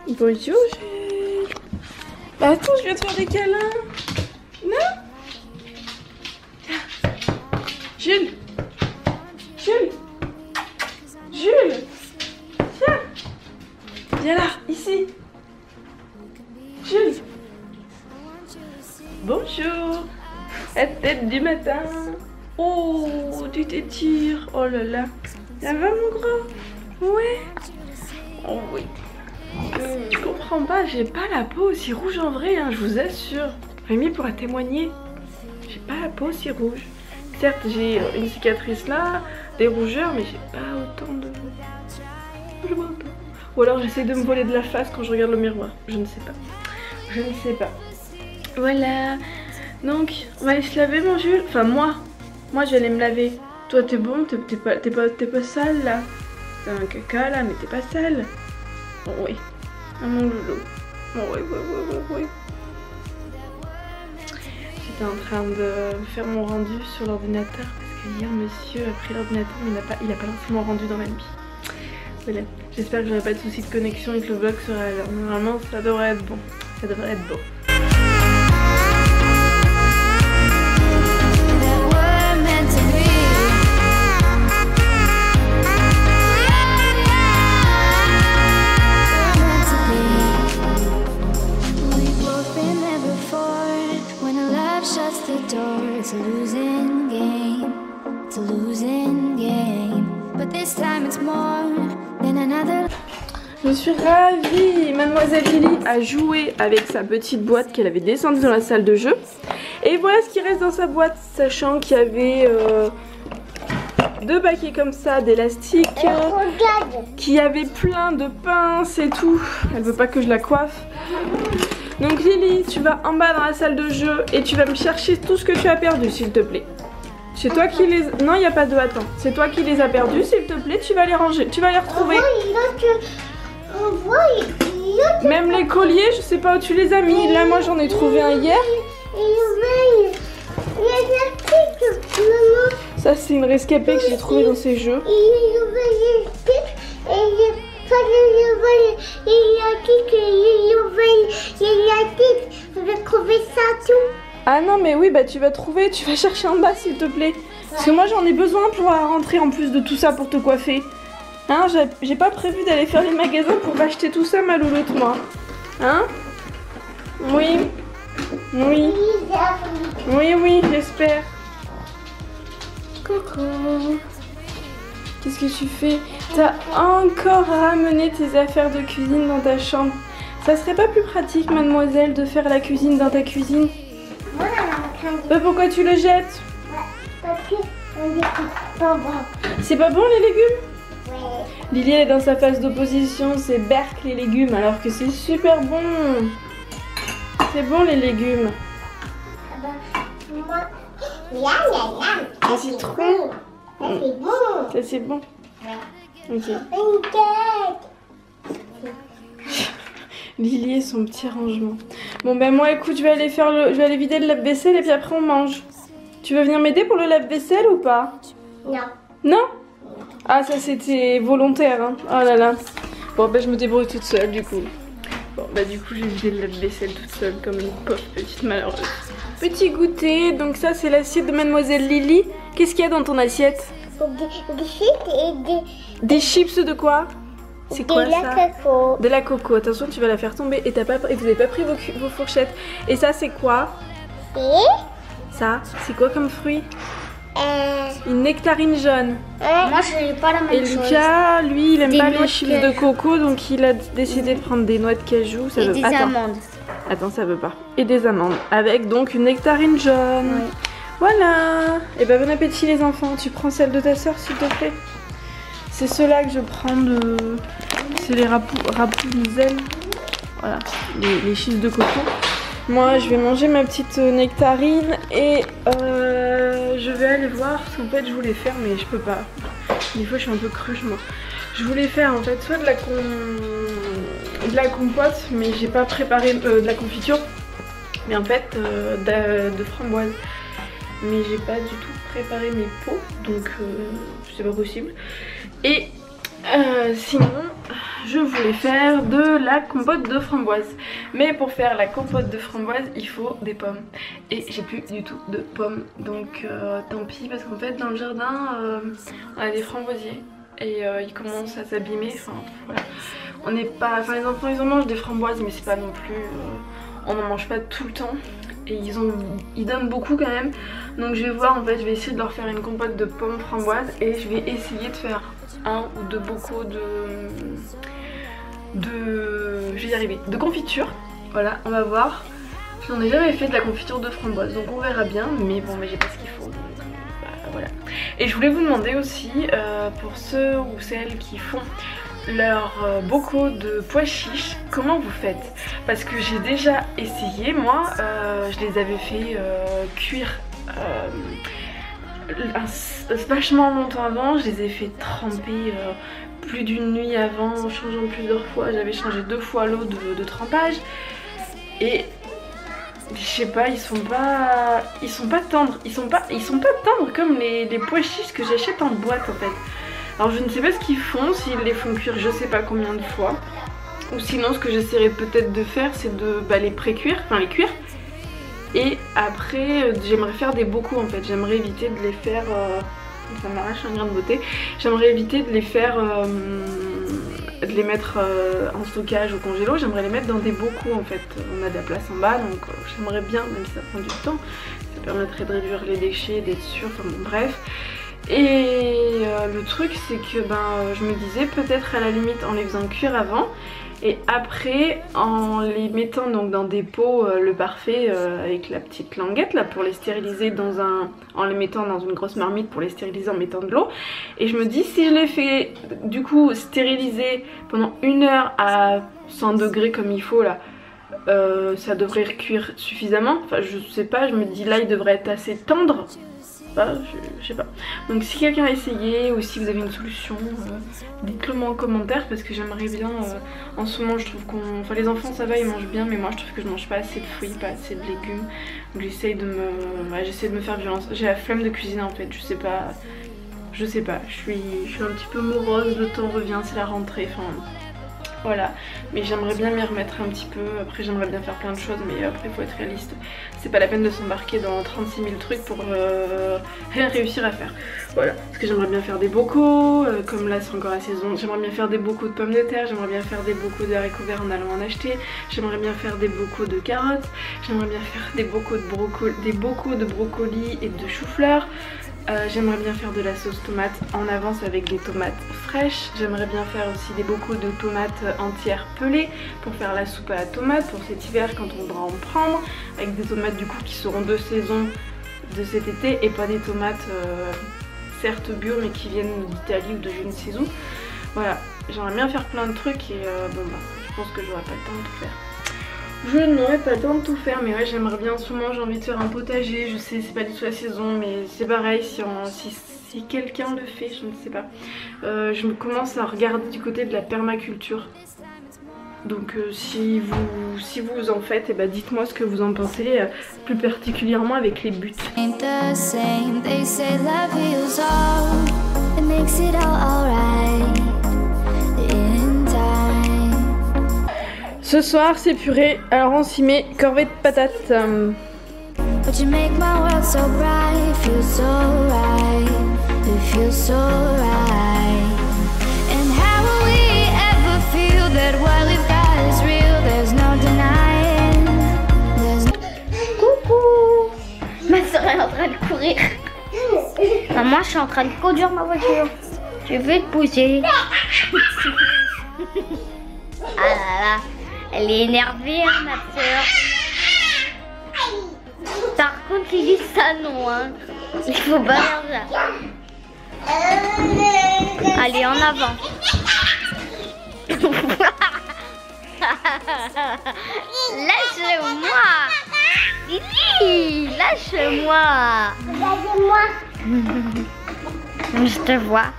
Bonjour Jules. Bah attends, je viens te faire des câlins. Non. Jules. Jules. Jules. Tiens. Viens là, ici. Jules. Bonjour. La tête du matin. Oh, tu t'étires. Oh là là. Ça va mon gros? Ouais. Oh oui. Je comprends pas, j'ai pas la peau aussi rouge en vrai, hein, je vous assure. Rémi pourra témoigner. J'ai pas la peau aussi rouge. Certes, j'ai une cicatrice là, des rougeurs, mais j'ai pas autant de... Je vois pas. Ou alors j'essaie de me voler de la face quand je regarde le miroir. Je ne sais pas. Je ne sais pas. Voilà. Donc, on va aller se laver mon Jules. Enfin, moi je vais aller me laver. Toi, t'es bon, t'es pas sale là. T'as un caca là, mais t'es pas sale. Oh, oui. Ah, mon loulou. Oh, oui. J'étais en train de faire mon rendu sur l'ordinateur parce que hier monsieur a pris l'ordinateur mais il a pas lancé mon rendu dans la nuit. Voilà. J'espère que j'aurai pas de soucis de connexion et que le vlog sera à l'heure. Normalement ça devrait être bon. Ça devrait être beau. It's a losing game, it's a losing game, but this time it's more than another. Je suis ravie. Mademoiselle Lily a joué avec sa petite boîte qu'elle avait descendue dans la salle de jeu. Et voilà ce qui reste dans sa boîte, sachant qu'il y avait 2 paquets comme ça d'élastiques, qu'il y avait plein de pinces et tout. Elle veut pas que je la coiffe. Donc Lily, tu vas en bas dans la salle de jeu et tu vas me chercher tout ce que tu as perdu s'il te plaît. C'est toi qui les... Non, il n'y a pas de attends. C'est toi qui les as perdus, s'il te plaît, tu vas les ranger, tu vas les retrouver. Même les colliers, je sais pas où tu les as mis. Là, moi j'en ai trouvé un hier. Ça, c'est une rescapée que j'ai trouvée dans ces jeux. Ah non mais oui bah tu vas trouver, tu vas chercher en bas s'il te plaît. Parce que moi j'en ai besoin pour rentrer en plus de tout ça pour te coiffer. Hein, j'ai pas prévu d'aller faire les magasins pour acheter tout ça ma louloute moi. Hein? Oui. Oui. Oui j'espère. Coucou. Qu'est-ce que tu fais? T'as encore ramené tes affaires de cuisine dans ta chambre. Ça serait pas plus pratique, mademoiselle, de faire la cuisine dans ta cuisine? Pourquoi tu le jettes? Parce que c'est pas bon. C'est pas bon les légumes? Ouais. Lily elle est dans sa phase d'opposition, c'est berk les légumes alors que c'est super bon. C'est bon les légumes. Moi, Un citron. ça c'est bon. Ça c'est bon. Ouais. Ok. Une tête. Lily et son petit rangement. Bon ben moi écoute, je vais aller vider le lave-vaisselle et puis après on mange. Tu veux venir m'aider pour le lave-vaisselle ou pas? Non. Non? Ah ça c'était volontaire hein. Oh là là. Bon ben je me débrouille toute seule du coup. Bon bah du coup j'ai vidé le lave-vaisselle toute seule comme une pauvre petite malheureuse. Petit goûter, donc ça c'est l'assiette de mademoiselle Lily. Qu'est-ce qu'il y a dans ton assiette? Des chips et Des chips de quoi? C'est quoi de ça? la coco. De la coco, attention tu vas la faire tomber et vous n'avez pas pris vos fourchettes. Et ça c'est quoi? Et Ça, c'est quoi comme fruit? Une nectarine jaune. moi je n'ai pas la même Et chose. Lucas, lui il aime Des pas noix les de chips de cajou. coco donc il a décidé de prendre des noix de cajou. Ça Et veut... des Attends. amandes. Attends, ça veut pas. Et des amandes. Avec donc une nectarine jaune. Oui. Voilà. Et ben bon appétit les enfants. Tu prends celle de ta soeur s'il te plaît. C'est ceux-là que je prends de... C'est les Rapunzel. Voilà. Les chips de coco. Moi je vais manger ma petite nectarine et je vais aller voir ce qu'en fait je voulais faire mais je peux pas. Des fois je suis un peu cruche moi. Je voulais faire en fait soit de la compote mais j'ai pas préparé de la confiture mais en fait de framboise. Mais j'ai pas du tout préparé mes pots donc c'est pas possible. Et sinon je voulais faire de la compote de framboise. Mais pour faire la compote de framboise, il faut des pommes. Et j'ai plus du tout de pommes. Donc tant pis, parce qu'en fait dans le jardin, on a des framboisiers. Et ils commencent à s'abîmer. Enfin voilà. On n'est pas. Enfin les enfants ils en mangent des framboises, mais c'est pas non plus. On n'en mange pas tout le temps. Et ils donnent beaucoup quand même. Donc je vais voir, en fait je vais essayer de leur faire une compote de pommes framboises. Et je vais essayer de faire un ou deux bocaux je vais y arriver, de confiture. Voilà, on va voir. Je n'en ai jamais fait de la confiture de framboise, donc on verra bien. Mais bon, mais j'ai pas ce qu'il faut, donc voilà. Et je voulais vous demander aussi, pour ceux ou celles qui font leurs bocaux de pois chiches, comment vous faites? Parce que j'ai déjà essayé, moi je les avais fait cuire vachement longtemps avant. Je les ai fait tremper plus d'une nuit avant, en changeant plusieurs fois. J'avais changé 2 fois l'eau de trempage. Et je sais pas, ils sont pas tendres. Ils sont pas tendres comme les pois chiches que j'achète en boîte en fait. Alors je ne sais pas ce qu'ils font, s'ils les font cuire je sais pas combien de fois. Ou sinon ce que j'essaierai peut-être de faire c'est de les pré-cuire, enfin les cuire. Et après j'aimerais faire des bocaux en fait, j'aimerais éviter de les faire, ça m'arrache un grain de beauté. J'aimerais éviter de les faire, de les mettre en stockage au congélo, j'aimerais les mettre dans des bocaux en fait. On a de la place en bas donc j'aimerais bien, même si ça prend du temps, ça permettrait de réduire les déchets, d'être sûr, enfin bon bref. Et le truc c'est que je me disais peut-être à la limite en les faisant cuire avant et après en les mettant donc dans des pots le parfait avec la petite languette là pour les stériliser en les mettant dans une grosse marmite pour les stériliser en mettant de l'eau. Et je me dis si je les fais du coup stériliser pendant 1 heure à 100 degrés comme il faut là, ça devrait cuire suffisamment. Enfin je sais pas, je me dis là il devrait être assez tendre. Je sais pas. Donc si quelqu'un a essayé ou si vous avez une solution, dites-le moi en commentaire parce que j'aimerais bien. En ce moment je trouve enfin les enfants ça va, ils mangent bien, mais moi je trouve que je mange pas assez de fruits, pas assez de légumes. Donc j'essaie de me faire violence. J'ai la flemme de cuisiner en fait, je sais pas. Je suis un petit peu morose, le temps revient, c'est la rentrée, enfin voilà. Mais j'aimerais bien m'y remettre un petit peu. Après j'aimerais bien faire plein de choses, mais après il faut être réaliste. C'est pas la peine de s'embarquer dans 36 000 trucs pour rien réussir à faire. Voilà, parce que j'aimerais bien faire des bocaux, comme là c'est encore la saison. J'aimerais bien faire des bocaux de pommes de terre, j'aimerais bien faire des bocaux d'haricots verts en allant en acheter. J'aimerais bien faire des bocaux de carottes. J'aimerais bien faire des bocaux de brocoli et de chou-fleur. J'aimerais bien faire de la sauce tomate en avance avec des tomates fraîches. J'aimerais bien faire aussi des bocaux de tomates entières pelées pour faire la soupe à la tomate pour cet hiver quand on voudra en prendre. Avec des tomates du coup qui seront de saison de cet été et pas des tomates certes bio mais qui viennent d'Italie ou de je ne sais où. Voilà, j'aimerais bien faire plein de trucs et je pense que j'aurai pas le temps de tout faire. Je n'aurai pas le temps de tout faire, mais ouais j'aimerais bien. En ce moment j'ai envie de faire un potager, je sais c'est pas du tout la saison mais c'est pareil si quelqu'un le fait, je ne sais pas. Je commence à regarder du côté de la permaculture. Donc si vous en faites, dites-moi ce que vous en pensez, plus particulièrement avec les buts. Ce soir c'est purée, alors on s'y met corvée de patates. But you make my world so bright, it feels so right, it feels so right. And how will we ever feel that what we've got is real, there's no denying. Coucou. Ma soeur est en train de courir. Maman, je suis en train de conduire ma voiture. Je vais te pousser. Ah là là, elle est énervée hein, ma soeur. Par contre il dit ça non hein. Il faut pas faire ça. Allez en avant. Lâche-moi. Didi, lâche-moi. Lâche-moi. Je te vois.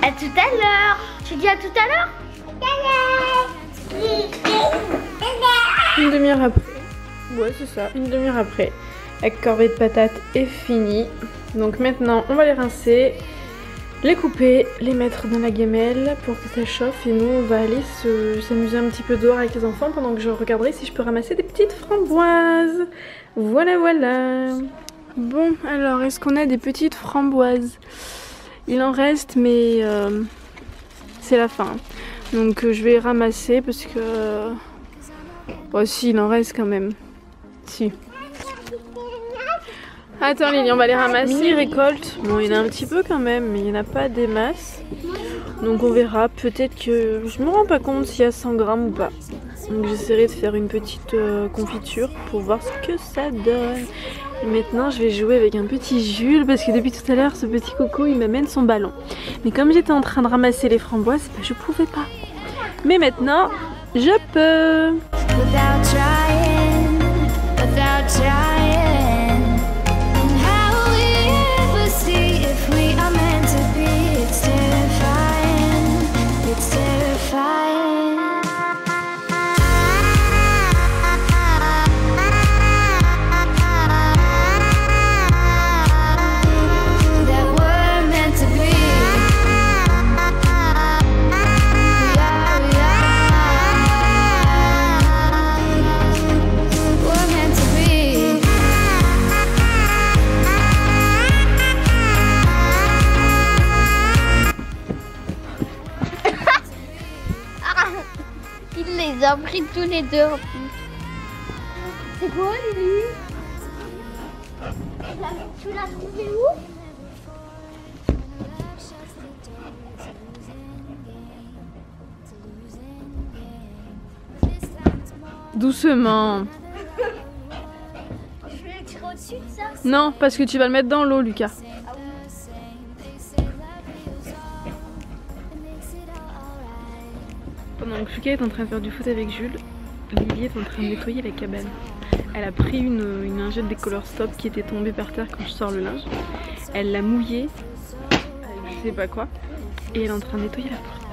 À tout à l'heure. Tu dis à tout à l'heure? Une demi-heure après. Ouais c'est ça, une demi-heure après. avec corvée de patates est fini. Donc maintenant on va les rincer, les couper, les mettre dans la gamelle pour que ça chauffe et nous on va aller s'amuser un petit peu dehors avec les enfants pendant que je regarderai si je peux ramasser des petites framboises. Voilà voilà. Bon alors est-ce qu'on a des petites framboises? Il en reste mais c'est la fin. Donc je vais ramasser parce que... Oh si il en reste quand même. Si. Attends Lily, on va les ramasser. Mini récolte. Bon, il y en a un petit peu quand même, mais il n'y en a pas des masses. Donc on verra. Peut-être que... Je me rends pas compte s'il y a 100 grammes ou pas. Donc j'essaierai de faire une petite confiture pour voir ce que ça donne. Et maintenant je vais jouer avec un petit Jules parce que depuis tout à l'heure ce petit coco il m'amène son ballon. Mais comme j'étais en train de ramasser les framboises, je pouvais pas. Mais maintenant je peux. Without trying, without trying. Ils ont pris tous les deux en plus. C'est quoi Lily? Tu l'as trouvé où? Doucement. Je vais le tirer au-dessus de ça? Non, parce que tu vas le mettre dans l'eau Lucas. Pendant que Lucas est en train de faire du foot avec Jules, Lily est en train de nettoyer la cabane. Elle a pris une lingette des Color Stop qui était tombée par terre quand je sors le linge. Elle l'a mouillée avec je sais pas quoi et elle est en train de nettoyer la porte.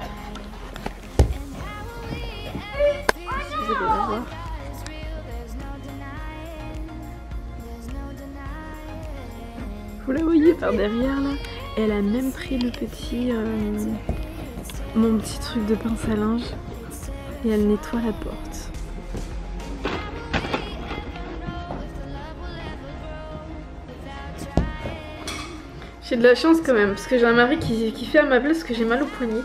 Si vous allez la voir. Vous la voyez par derrière là. Elle a même pris le petit... mon petit truc de pince à linge et elle nettoie la porte. J'ai de la chance quand même parce que j'ai un mari qui fait à ma place parce que j'ai mal au poignet.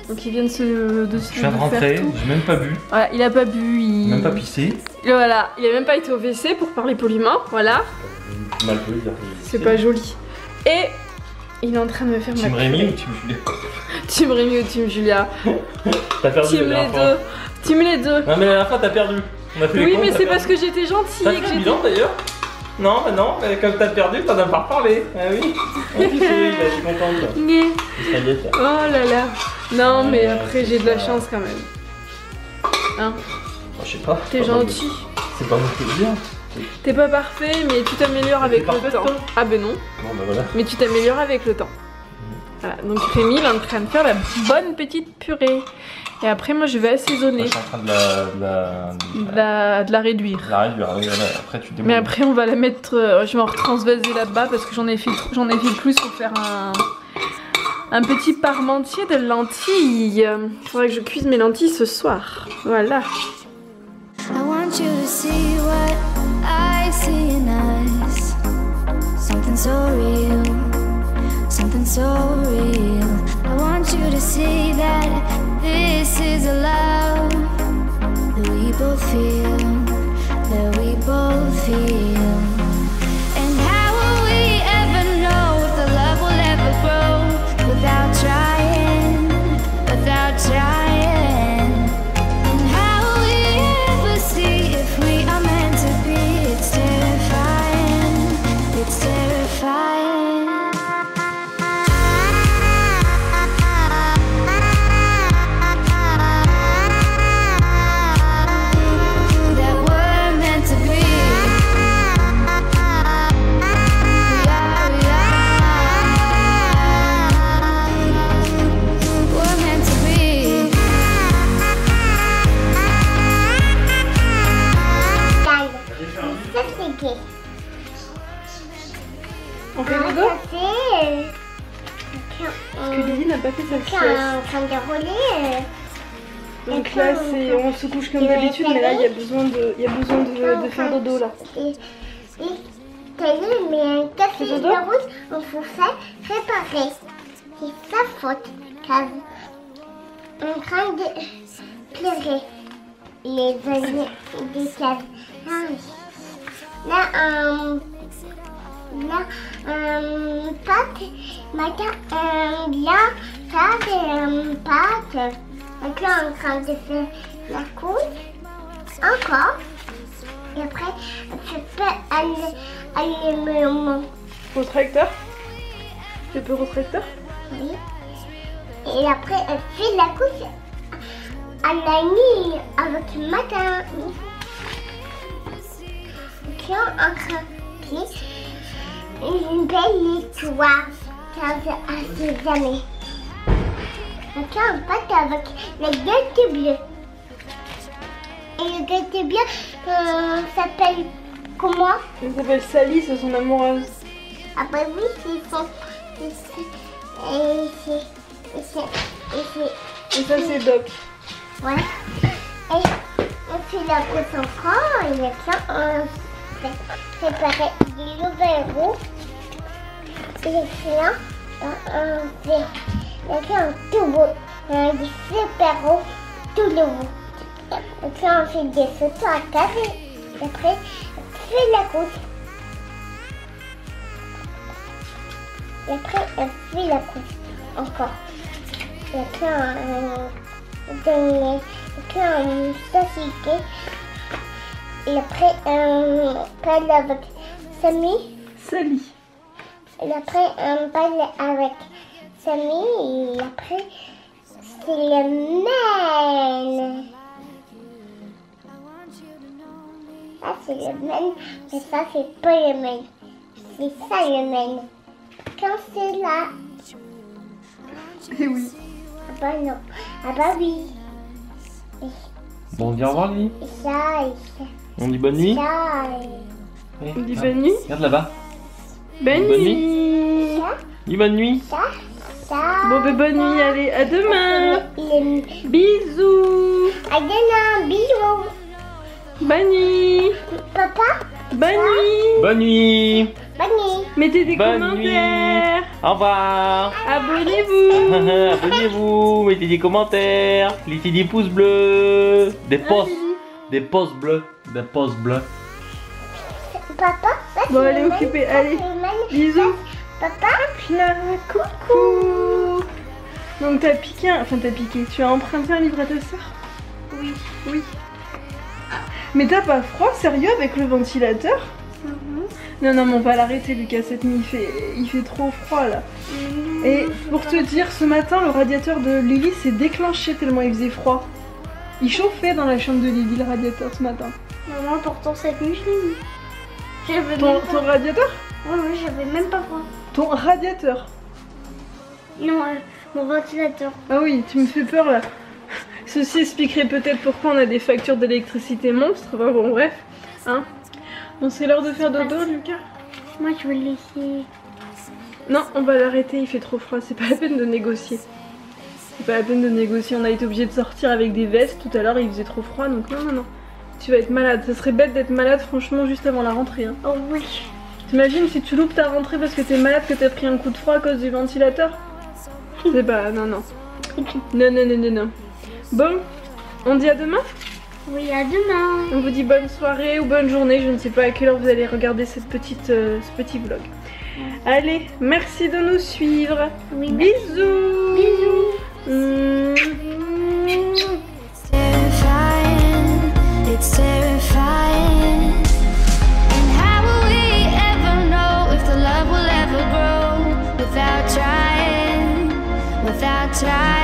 Donc il vient de se Je viens de rentrer, j'ai même pas bu. Voilà, il a pas bu, il... Même pas pissé. Voilà, il a même pas été au WC pour parler poliment, voilà. Mal peu dire. C'est pas joli. Et il est en train de me faire ma Team Rémi ou Team Julia? Team Rémi ou Team Julia? T'as perdu Team la les dernière fois. deux. Team les deux. Non mais la dernière fois t'as perdu. On a fait les Oui comptes, mais t'as c'est perdu. parce que j'étais gentille T'as et que fait le j'étais... bilan d'ailleurs? Non, bah non, mais comme t'as perdu, t'en as pas reparlé. Ah oui. Ok, je suis contente. Mais... Ça y est, ça. Oh là là. Non mais après j'ai de la chance quand même. Hein? Je sais pas. T'es gentil. C'est pas mon plaisir. T'es pas parfait mais tu t'améliores avec le temps. Ah ben non. Bon bah voilà. Mais tu t'améliores avec le temps. Voilà, donc Rémi il est en train de faire la bonne petite purée. Et après moi je vais assaisonner. Je suis en train de la réduire. la réduire. Oui, voilà. Après tu débrouilles. Mais après on va la mettre, je vais en retransvaser là-bas parce que j'en ai fait plus pour faire un petit parmentier de lentilles. Il faudrait que je cuise mes lentilles ce soir. Voilà. I want you to see what I see in us. Something so real, something so real. I want you to see that this is a love that we both feel, that we both feel. And how will we ever know if the love will ever grow without trying, without trying? That On fait dodo? Parce que Lily n'a pas fait sa sieste. Donc là, on se couche comme d'habitude, mais là, il y a besoin de faire dodo là. Mais un café dodo? de route, on faut faire réparer. C'est sa faute, car on est en train de pleurer les années des caves. Là, pâte, matin, là, pâte, pâte. Donc là, on est en train de faire la couche, encore. Et après, je peux aller me... Retracteur? Tu peux retracteur? Oui. Et après, elle fait la couche à la nuit, avec le matin. Donc là, on train une belle histoire, car je sais jamais. Donc là, on part avec le gâteau bleu. Et le gâteau bleu s'appelle comment? Elle s'appelle Sally, c'est son amoureuse. Ah bah oui, c'est son... Et ça, c'est Doc. Ouais. Et on fait la course encore et là, on fait préparer des loups-verrous. Et là, on fait un tout beau, des super-héros tout nouveau. Donc là, on fait des photos à carré. Et après, on fait la course. Et après, on fait la course encore. Et après, on s'assied. Et après, on parle avec Samy. Sally. Et après, on parle avec Samy. Et après, c'est le mail. Ça, c'est le mail. Mais ça, c'est pas le mail. C'est ça le mail. Quand c'est là. Eh oui. Ah bah non. Ah bah oui. Bon, on dit au revoir, Lily. Et ça, On dit bonne nuit. ça, On dit bonne nuit. Regarde là-bas. Bonne Bonne nuit. Dis bonne nuit. ça. Bon, ben bonne nuit, allez, à demain. Bisous. À demain, bisous. Bonne nuit. Papa, Bonne nuit. Bonne nuit. bonne nuit. Mettez des Bonne commentaires. Au revoir. Abonnez-vous. Abonnez-vous, mettez des commentaires, laissez des pouces bleus, des pouces bleus, des pouces bleus. Papa, ça, Bon, c'est allez, le occupez, mail, ça, allez. c'est le mail. Bisous. Papa, Là, coucou. Donc t'as piqué, tu as emprunté un livre à ta soeur? oui. Oui. Mais t'as pas froid, sérieux, avec le ventilateur? Non, non, mais on va l'arrêter, Lucas, cette nuit, il fait trop froid, là. Et pour te dire, ce matin, le radiateur de Lily s'est déclenché tellement il faisait froid. Il chauffait dans la chambre de Lily, le radiateur, ce matin. Maman, pourtant cette nuit, je l'ai mis. J'avais Ton même pas... radiateur? Oui, oui, j'avais même pas froid. Ton radiateur? Non, mon ventilateur. Ah oui, tu me fais peur, là. Ceci expliquerait peut-être pourquoi on a des factures d'électricité monstres. Enfin, bon, bref. Hein? Bon, c'est l'heure de faire dodo, Lucas? Moi, je veux le laisser. Non, on va l'arrêter, il fait trop froid. C'est pas la peine de négocier. C'est pas la peine de négocier. On a été obligé de sortir avec des vestes. Tout à l'heure, il faisait trop froid, donc non, non, non. Tu vas être malade. Ça serait bête d'être malade, franchement, juste avant la rentrée. Hein. Oh oui. T'imagines si tu loupes ta rentrée parce que t'es malade, que t'as pris un coup de froid à cause du ventilateur? C'est pas... Non, non. Non, non, non, non, non. Bon, on dit à demain? Oui, à demain. On vous dit bonne soirée ou bonne journée. Je ne sais pas à quelle heure vous allez regarder ce petit vlog. Allez, merci de nous suivre. Oui, Bisous. bisous. Terrifying, it's terrifying. And how will we ever know if the love will ever grow without trying, without trying?